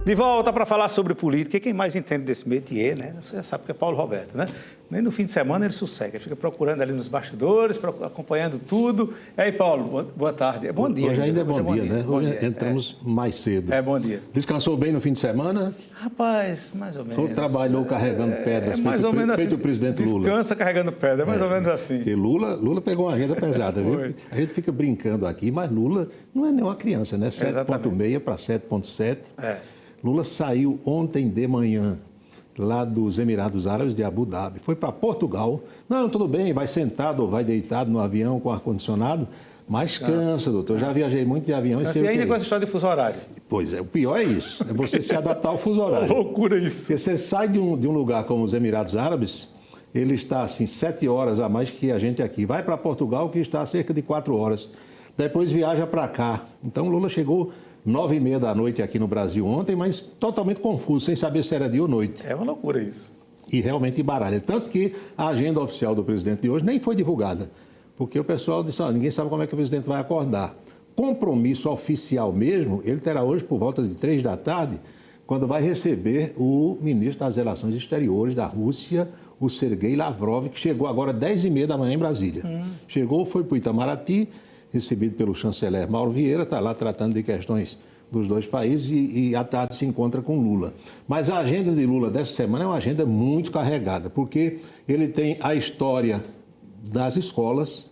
De volta para falar sobre política, e quem mais entende desse métier, né? Você já sabe que é Paulo Roberto, né? Nem no fim de semana ele sossega, ele fica procurando ali nos bastidores, acompanhando tudo. E aí, Paulo, boa tarde. Bom dia. Hoje ainda é bom dia, né? Hoje entramos mais cedo. Bom dia. Descansou bem no fim de semana? Rapaz, mais ou menos. Ou trabalhou carregando pedras, feito o presidente Lula? Descansa carregando pedra, mais ou menos assim. Porque Lula pegou uma agenda pesada, viu? A gente fica brincando aqui, mas Lula não é nenhuma criança, né? 7,6 para 7,7. Lula saiu ontem de manhã lá dos Emirados Árabes de Abu Dhabi, foi para Portugal. Não, tudo bem, vai sentado ou vai deitado no avião com ar-condicionado, mas cansa, doutor. Já viajei muito de avião e sei o que ainda com essa história de fuso horário. Pois é, o pior é isso, é você se adaptar ao fuso horário. Loucura isso. Porque você sai de um lugar como os Emirados Árabes, ele está assim 7 horas a mais que a gente aqui. Vai para Portugal, que está a cerca de 4 horas. Depois viaja para cá. Então Lula chegou 9h30 da noite aqui no Brasil ontem, mas totalmente confuso, sem saber se era dia ou noite. É uma loucura isso. E realmente embaralha. Tanto que a agenda oficial do presidente de hoje nem foi divulgada, porque o pessoal disse, ninguém sabe como é que o presidente vai acordar. Compromisso oficial mesmo, ele terá hoje por volta de 3 da tarde, quando vai receber o ministro das Relações Exteriores da Rússia, o Sergei Lavrov, que chegou agora 10h30 da manhã em Brasília. Chegou, foi para o Itamaraty, recebido pelo chanceler Mauro Vieira, está lá tratando de questões dos dois países e à tarde se encontra com Lula. Mas a agenda de Lula dessa semana é uma agenda muito carregada, porque ele tem a história das escolas,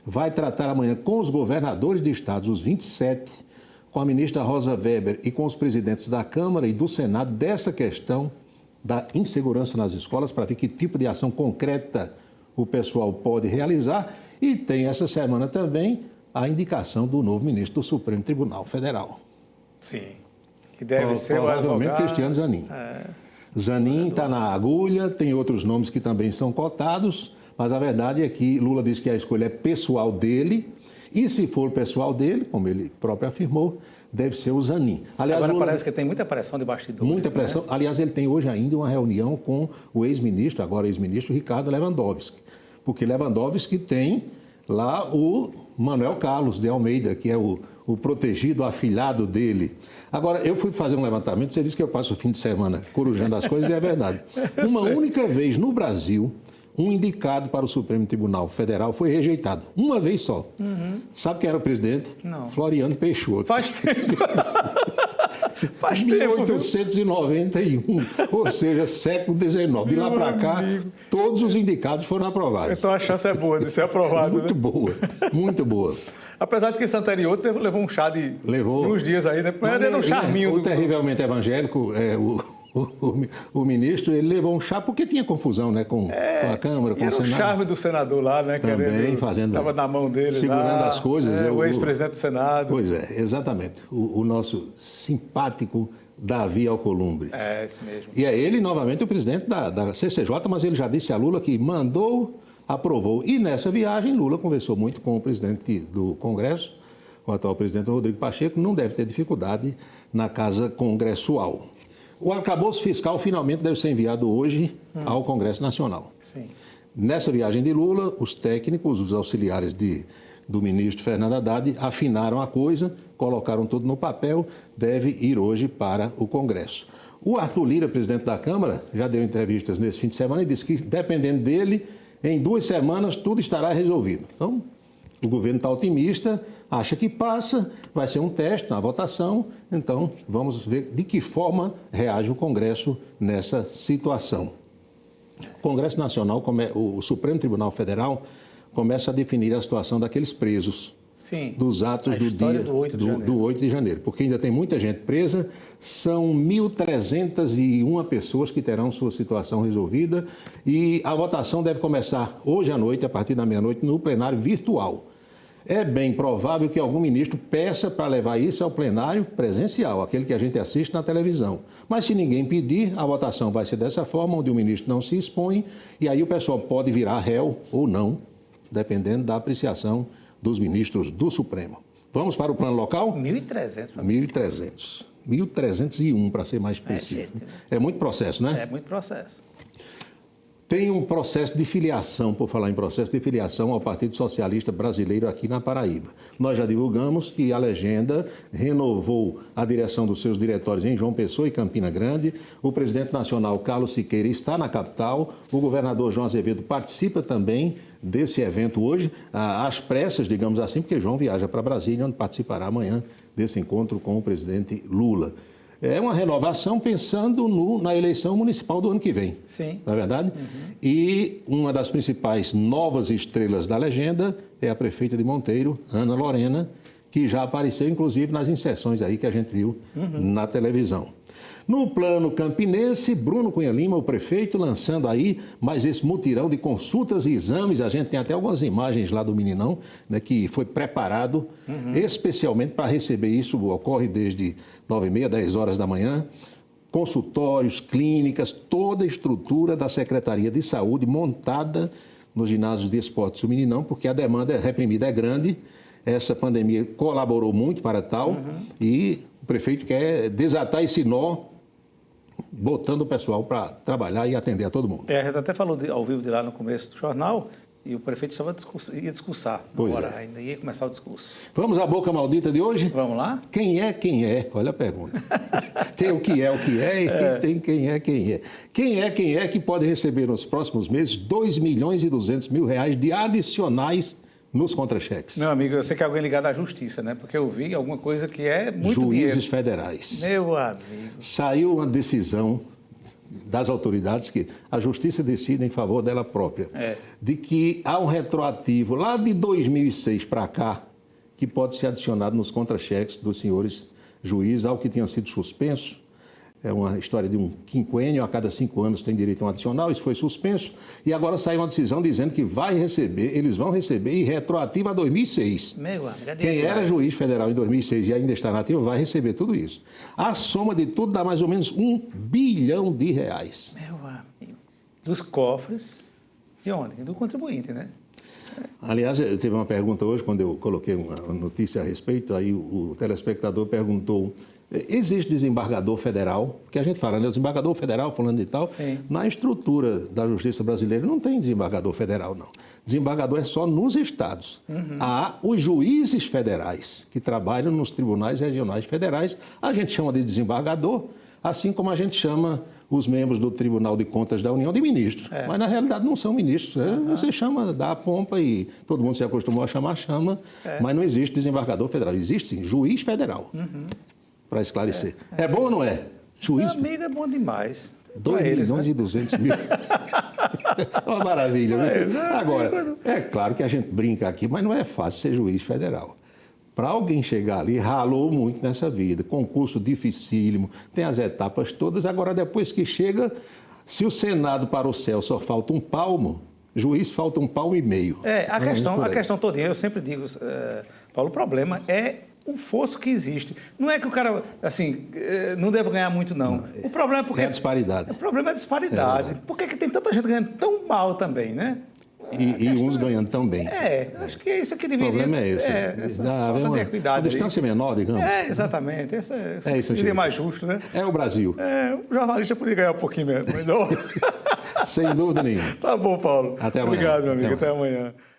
vai tratar amanhã com os governadores de estados, os 27, com a ministra Rosa Weber e com os presidentes da Câmara e do Senado dessa questão da insegurança nas escolas, para ver que tipo de ação concreta o pessoal pode realizar. E tem essa semana também a indicação do novo ministro do Supremo Tribunal Federal. Sim, que deve ser provavelmente Cristiano Zanin. Zanin está na agulha, tem outros nomes que também são cotados, mas a verdade é que Lula diz que a escolha é pessoal dele, e se for pessoal dele, como ele próprio afirmou, deve ser o Zanin. Aliás, agora Lula... parece que tem muita pressão de bastidores. Muita pressão. Né? Aliás, ele tem hoje ainda uma reunião com o ex-ministro, agora ex-ministro Ricardo Lewandowski, porque Lewandowski tem lá o Manuel Carlos de Almeida, que é o protegido, afilhado dele. Agora, eu fui fazer um levantamento, você disse que eu passo o fim de semana corujando as coisas, e é verdade. Uma única vez no Brasil, um indicado para o Supremo Tribunal Federal foi rejeitado. Uma vez só. Sabe quem era o presidente? Não. Floriano Peixoto. Faz tempo. Faz tempo. 1891, ou seja, século XIX. De lá para cá, todos os indicados foram aprovados. Então a chance é boa de ser aprovado. Muito boa, muito boa. Apesar de que esse anterior levou um chá de uns dias aí, né? Era um charminho. O terrivelmente evangélico, o ministro, ele levou um chá porque tinha confusão, né, com a Câmara, com o Senado. O charme do senador lá, né? Também fazendo. Estava na mão dele. Segurando lá, as coisas. O ex-presidente do Senado. Pois é, exatamente. O nosso simpático Davi Alcolumbre. É, isso mesmo. E é ele, novamente, o presidente da CCJ, mas ele já disse a Lula que mandou, aprovou. E nessa viagem, Lula conversou muito com o presidente do Congresso, o atual presidente Rodrigo Pacheco, não deve ter dificuldade na Casa Congressual. O arcabouço fiscal finalmente deve ser enviado hoje ao Congresso Nacional. Sim. Nessa viagem de Lula, os técnicos, os auxiliares do ministro Fernando Haddad afinaram a coisa, colocaram tudo no papel, deve ir hoje para o Congresso. O Arthur Lira, presidente da Câmara, já deu entrevistas nesse fim de semana e disse que, dependendo dele, em 2 semanas tudo estará resolvido. Então, o governo está otimista, acha que passa, vai ser um teste na votação, então vamos ver de que forma reage o Congresso nessa situação. O Congresso Nacional, o Supremo Tribunal Federal, começa a definir a situação daqueles presos. Sim, dos atos do dia do 8 de janeiro, porque ainda tem muita gente presa, são 1.301 pessoas que terão sua situação resolvida e a votação deve começar hoje à noite, a partir da meia-noite, no plenário virtual. É bem provável que algum ministro peça para levar isso ao plenário presencial, aquele que a gente assiste na televisão. Mas se ninguém pedir, a votação vai ser dessa forma, onde o ministro não se expõe, e aí o pessoal pode virar réu ou não, dependendo da apreciação dos ministros do Supremo. Vamos para o plano local? 1.300. 1.300. 1.301, para ser mais preciso. É muito processo, né? É muito processo. Tem um processo de filiação, por falar em processo de filiação ao Partido Socialista Brasileiro aqui na Paraíba. Nós já divulgamos que a Legenda renovou a direção dos seus diretórios em João Pessoa e Campina Grande. O presidente nacional, Carlos Siqueira, está na capital. O governador João Azevedo participa também desse evento hoje, às pressas, digamos assim, porque João viaja para Brasília, onde participará amanhã desse encontro com o presidente Lula. É uma renovação pensando na eleição municipal do ano que vem. Sim. Não é verdade? E uma das principais novas estrelas da Legenda é a prefeita de Monteiro, Ana Lorena, que já apareceu, inclusive, nas inserções aí que a gente viu na televisão. No plano campinense, Bruno Cunha Lima, o prefeito, lançando aí mais esse mutirão de consultas e exames. A gente tem até algumas imagens lá do Meninão, né, que foi preparado especialmente para receber isso. Ocorre desde 9h30, 10 horas da manhã. Consultórios, clínicas, toda a estrutura da Secretaria de Saúde montada no ginásio de esportes do Meninão, porque a demanda reprimida é grande. Essa pandemia colaborou muito para tal e o prefeito quer desatar esse nó, botando o pessoal para trabalhar e atender a todo mundo. A gente até falou ao vivo de lá no começo do jornal e o prefeito ia discursar. Agora ainda ia começar o discurso. Vamos à boca maldita de hoje? Vamos lá? Quem é quem é? Olha a pergunta. Tem o que é e tem quem é quem é. Quem é que pode receber nos próximos meses 2.200.000 reais de adicionais nos contra-cheques? Meu amigo, eu sei que é alguém ligado à justiça, né? Porque eu vi alguma coisa que é muito Juízes dinheiro. federais. Meu amigo. Saiu uma decisão das autoridades que a justiça decide em favor dela própria, de que há um retroativo lá de 2006 para cá que pode ser adicionado nos contra-cheques dos senhores juízes, algo que tinha sido suspenso. É uma história de um quinquênio, a cada 5 anos tem direito a um adicional, isso foi suspenso, e agora saiu uma decisão dizendo que eles vão receber e retroativo a 2006. Meu amigo, Quem era juiz federal em 2006 e ainda está na ativa vai receber tudo isso. A soma de tudo dá mais ou menos R$1 bilhão. Meu amigo. Dos cofres, de onde? Do contribuinte, né? Aliás, teve uma pergunta hoje, quando eu coloquei uma notícia a respeito, aí o telespectador perguntou: existe desembargador federal? Que a gente fala, né? O desembargador federal, falando de tal. Sim. Na estrutura da justiça brasileira não tem desembargador federal, não. Desembargador é só nos estados. Há os juízes federais que trabalham nos tribunais regionais federais. A gente chama de desembargador, assim como a gente chama os membros do Tribunal de Contas da União de ministros. Mas, na realidade, não são ministros. Né? Você chama, dá a pompa e todo mundo se acostumou a chamar, mas não existe desembargador federal. Existe, sim, juiz federal. Para esclarecer. É bom ou não é? Juiz. Meu amigo, é bom demais. 2.200.000. Uma maravilha, viu? Agora, é claro que a gente brinca aqui, mas não é fácil ser juiz federal. Para alguém chegar ali, ralou muito nessa vida. Concurso dificílimo, tem as etapas todas. Agora, depois que chega, se o Senado para o céu só falta um palmo, juiz falta 1,5 palmo. A questão todinha, eu sempre digo, Paulo, o problema é o fosso que existe. Não é que o cara, assim, não deve ganhar muito, não. O problema é porque... É a disparidade. O problema é a disparidade. Por que tem tanta gente ganhando tão mal também, né? E uns ganhando tão bem. Acho que é isso que deveria... O problema é esse. Uma distância menor, digamos. Exatamente. Isso seria mais justo, né? É o Brasil. O jornalista podia ganhar um pouquinho menos, mas não. Sem dúvida nenhuma. Tá bom, Paulo. Até amanhã. Obrigado, meu amigo. Até amanhã.